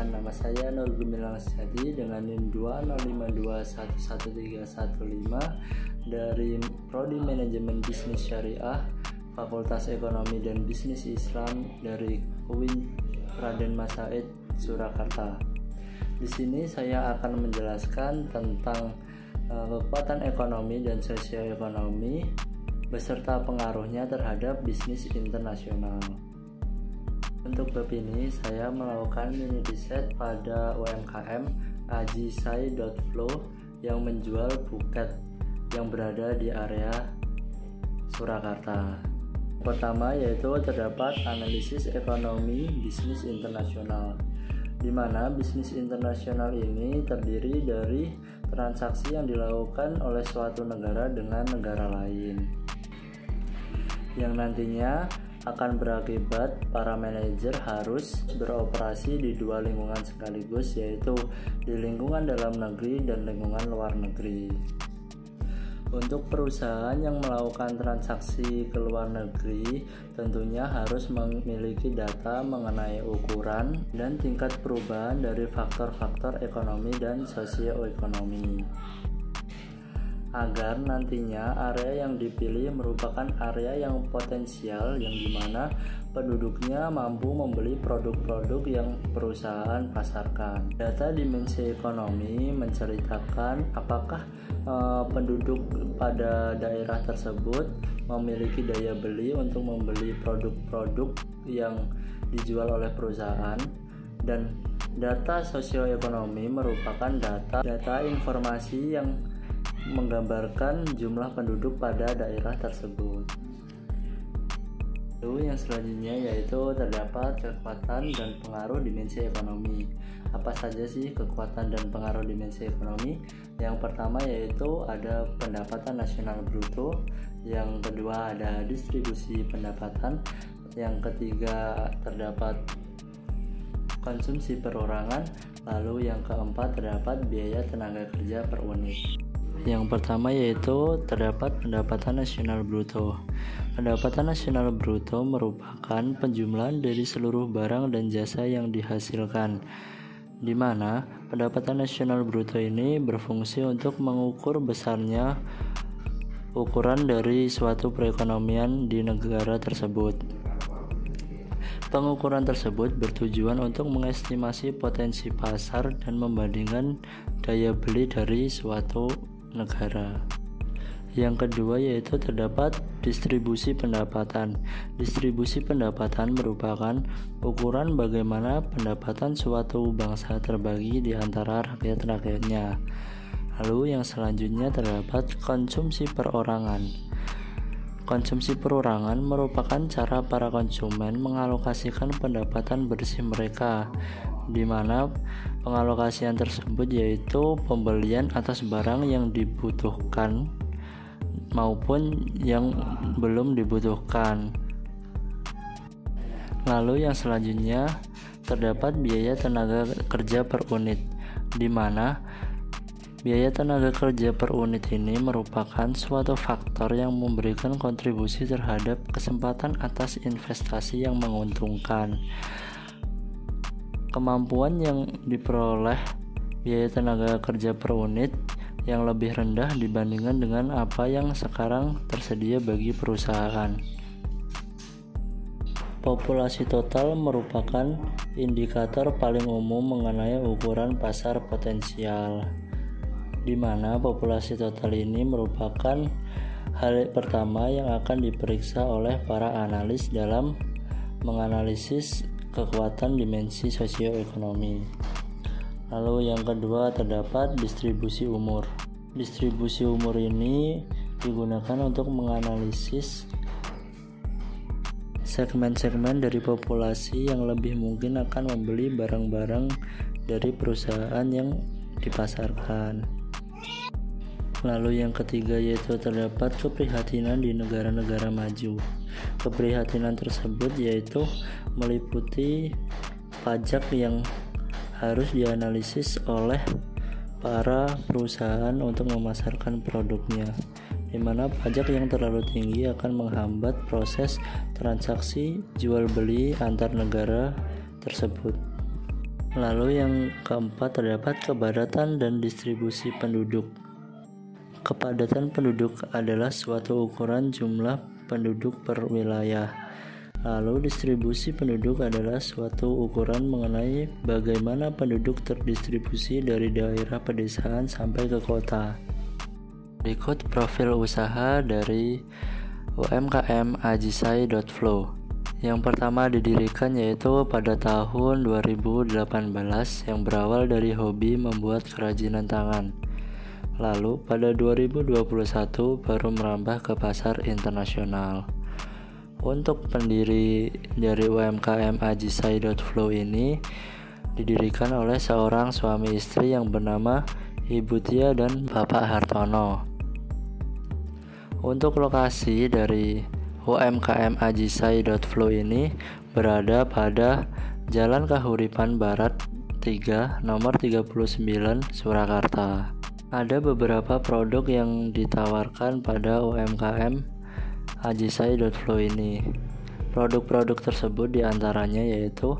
perkenalkan, nama saya Nur Gumilang Setiadi dengan NIM 205211315 dari Prodi Manajemen Bisnis Syariah Fakultas Ekonomi dan Bisnis Islam dari UIN Raden Mas Said, Surakarta. Di sini saya akan menjelaskan tentang kekuatan ekonomi dan sosioekonomi beserta pengaruhnya terhadap bisnis internasional. Untuk bab ini, saya melakukan mini riset pada UMKM Ajisai.Flow yang menjual buket yang berada di area Surakarta. Pertama yaitu terdapat analisis ekonomi bisnis internasional, di mana bisnis internasional ini terdiri dari transaksi yang dilakukan oleh suatu negara dengan negara lain, yang nantinya akan berakibat para manajer harus beroperasi di dua lingkungan sekaligus, yaitu di lingkungan dalam negeri dan lingkungan luar negeri. Untuk perusahaan yang melakukan transaksi ke luar negeri, tentunya harus memiliki data mengenai ukuran dan tingkat perubahan dari faktor-faktor ekonomi dan sosioekonomi, agar nantinya area yang dipilih merupakan area yang potensial, yang dimana penduduknya mampu membeli produk-produk yang perusahaan pasarkan. Data dimensi ekonomi menceritakan apakah penduduk pada daerah tersebut memiliki daya beli untuk membeli produk-produk yang dijual oleh perusahaan, dan data sosioekonomi merupakan data informasi yang menggambarkan jumlah penduduk pada daerah tersebut. Lalu yang selanjutnya yaitu terdapat kekuatan dan pengaruh dimensi ekonomi. Apa saja sih kekuatan dan pengaruh dimensi ekonomi? Yang pertama yaitu ada pendapatan nasional bruto, yang kedua ada distribusi pendapatan, yang ketiga terdapat konsumsi perorangan, lalu yang keempat terdapat biaya tenaga kerja per unit. Yang pertama yaitu terdapat pendapatan nasional bruto. Pendapatan nasional bruto merupakan penjumlahan dari seluruh barang dan jasa yang dihasilkan, di mana pendapatan nasional bruto ini berfungsi untuk mengukur besarnya ukuran dari suatu perekonomian di negara tersebut. Pengukuran tersebut bertujuan untuk mengestimasi potensi pasar dan membandingkan daya beli dari suatu negara. Yang kedua yaitu terdapat distribusi pendapatan. Distribusi pendapatan merupakan ukuran bagaimana pendapatan suatu bangsa terbagi di antara rakyat-rakyatnya. Lalu yang selanjutnya terdapat konsumsi perorangan. Konsumsi perorangan merupakan cara para konsumen mengalokasikan pendapatan bersih mereka, di mana pengalokasian tersebut yaitu pembelian atas barang yang dibutuhkan maupun yang belum dibutuhkan. Lalu yang selanjutnya terdapat biaya tenaga kerja per unit, di mana biaya tenaga kerja per unit ini merupakan suatu faktor yang memberikan kontribusi terhadap kesempatan atas investasi yang menguntungkan. Kemampuan yang diperoleh biaya tenaga kerja per unit yang lebih rendah dibandingkan dengan apa yang sekarang tersedia bagi perusahaan. Populasi total merupakan indikator paling umum mengenai ukuran pasar potensial, di mana populasi total ini merupakan hal pertama yang akan diperiksa oleh para analis dalam menganalisis kekuatan dimensi sosioekonomi. Lalu yang kedua terdapat distribusi umur. Distribusi umur ini digunakan untuk menganalisis segmen-segmen dari populasi yang lebih mungkin akan membeli barang-barang dari perusahaan yang dipasarkan. Lalu yang ketiga yaitu terdapat keprihatinan di negara-negara maju. Keprihatinan tersebut yaitu meliputi pajak yang harus dianalisis oleh para perusahaan untuk memasarkan produknya, di mana pajak yang terlalu tinggi akan menghambat proses transaksi jual beli antar negara tersebut. Lalu yang keempat terdapat kepadatan dan distribusi penduduk. Kepadatan penduduk adalah suatu ukuran jumlah penduduk per wilayah. Lalu distribusi penduduk adalah suatu ukuran mengenai bagaimana penduduk terdistribusi dari daerah pedesaan sampai ke kota. Berikut profil usaha dari UMKM Ajisai.flow. Yang pertama didirikan yaitu pada tahun 2018 yang berawal dari hobi membuat kerajinan tangan. Lalu pada 2021 baru merambah ke pasar internasional. Untuk pendiri dari UMKM Ajisai.flow ini didirikan oleh seorang suami istri yang bernama Ibu Tia dan Bapak Hartono. Untuk lokasi dari UMKM Ajisai.flow ini berada pada Jalan Kahuripan Barat 3 nomor 39 Surakarta. Ada beberapa produk yang ditawarkan pada UMKM Ajisai.flow ini. Produk-produk tersebut diantaranya yaitu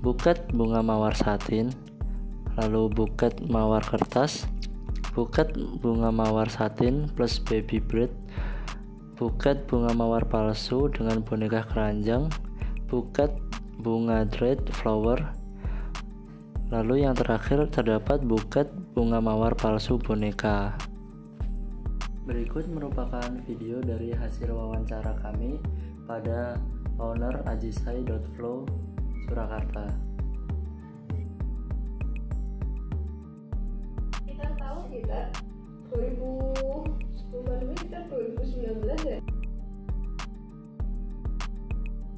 buket bunga mawar satin, lalu buket mawar kertas, buket bunga mawar satin plus baby bread, buket bunga mawar palsu dengan boneka keranjang, buket bunga dried flower, lalu yang terakhir terdapat buket bunga mawar palsu boneka. Berikut merupakan video dari hasil wawancara kami pada owner Ajisai.flow Surakarta. Kita tahu kita 2019 ya.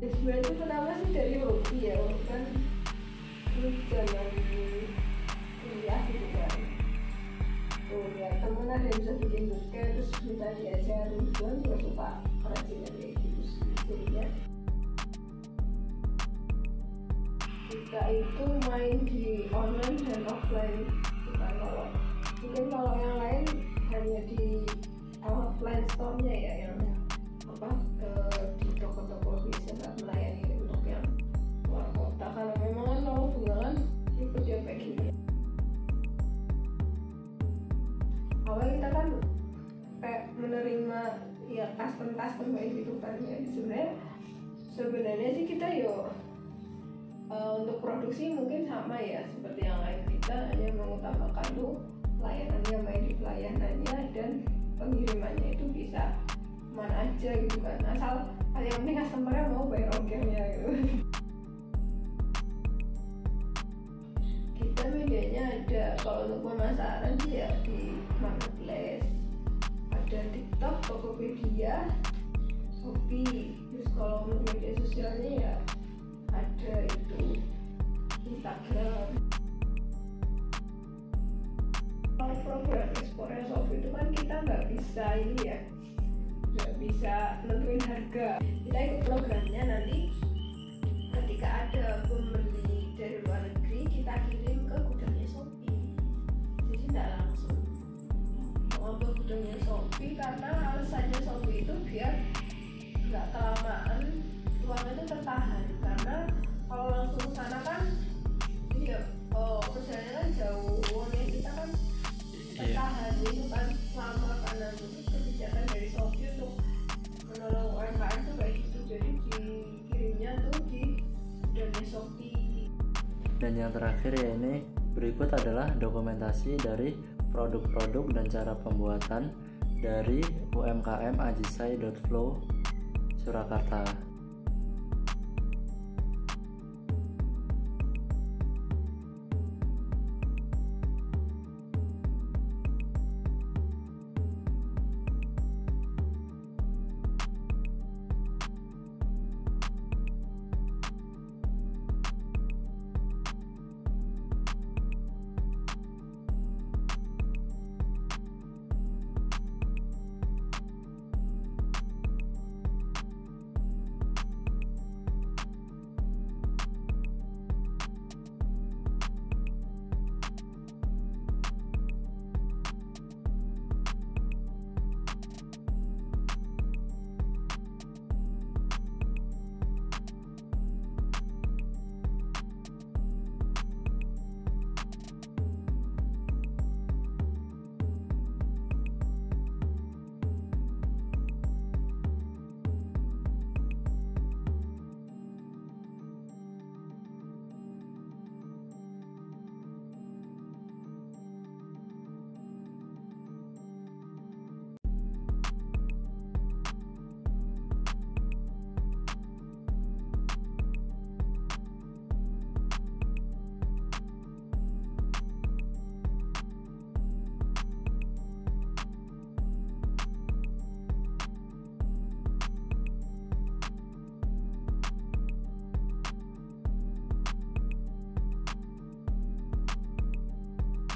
Sebenarnya itu pertama sih dari hobi ya, kan terus jalan kuliah gitu kan. Tuh ya temen ada yang bisa bikin buket terus minta diajarin, kan juga suka kerajinan kayak gitu sih. Jadinya kita itu main di online dan offline. Bukan mungkin kalau yang lain hanya di offline store-nya ya, yang di toko-toko bisa melayani untuk yang luar kota. Kalau memang kan kalau bunga kan ikut dia kayak gini. Awalnya kita kan kayak menerima ya custom kayak gitu kan ya. Sebenarnya sih kita untuk produksi mungkin sama ya seperti yang lain, kita hanya mengutamakan tuh layanannya, main di pelayanannya dan pengirimannya itu bisa mana aja gitu kan, asal yang penting customer-nya mau bayar ongkirnya gitu. Kita medianya ada, kalau untuk pemasaran sih ya di marketplace, ada TikTok, Tokopedia, Shopee. Terus kalau untuk media sosialnya ya ada itu Instagram. Kalau program ekspornya Shopee itu kan kita nggak bisa nggak bisa nentuin harga. Kita ikut programnya, nanti ketika ada pembeli dari luar negeri kita kirim ke gudangnya Shopee. Jadi nggak langsung mau ke gudangnya Shopee, karena alasannya Shopee itu biar nggak kelamaan, uangnya itu tertahan. Karena kalau langsung ke sana kan perjalanannya kan jauh, uangnya kita kan tertahan. Itu kan lama, karena itu kebijakan dari Shopee untuk menolong UMKM tuh kayak gitu. Jadi dikirimnya tuh di gudangnya Shopee. Dan yang terakhir ya, ini berikut adalah dokumentasi dari produk-produk dan cara pembuatan dari UMKM Ajisai.flow Surakarta.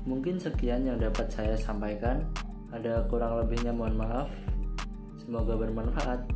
Mungkin sekian yang dapat saya sampaikan. Ada kurang lebihnya mohon maaf. Semoga bermanfaat.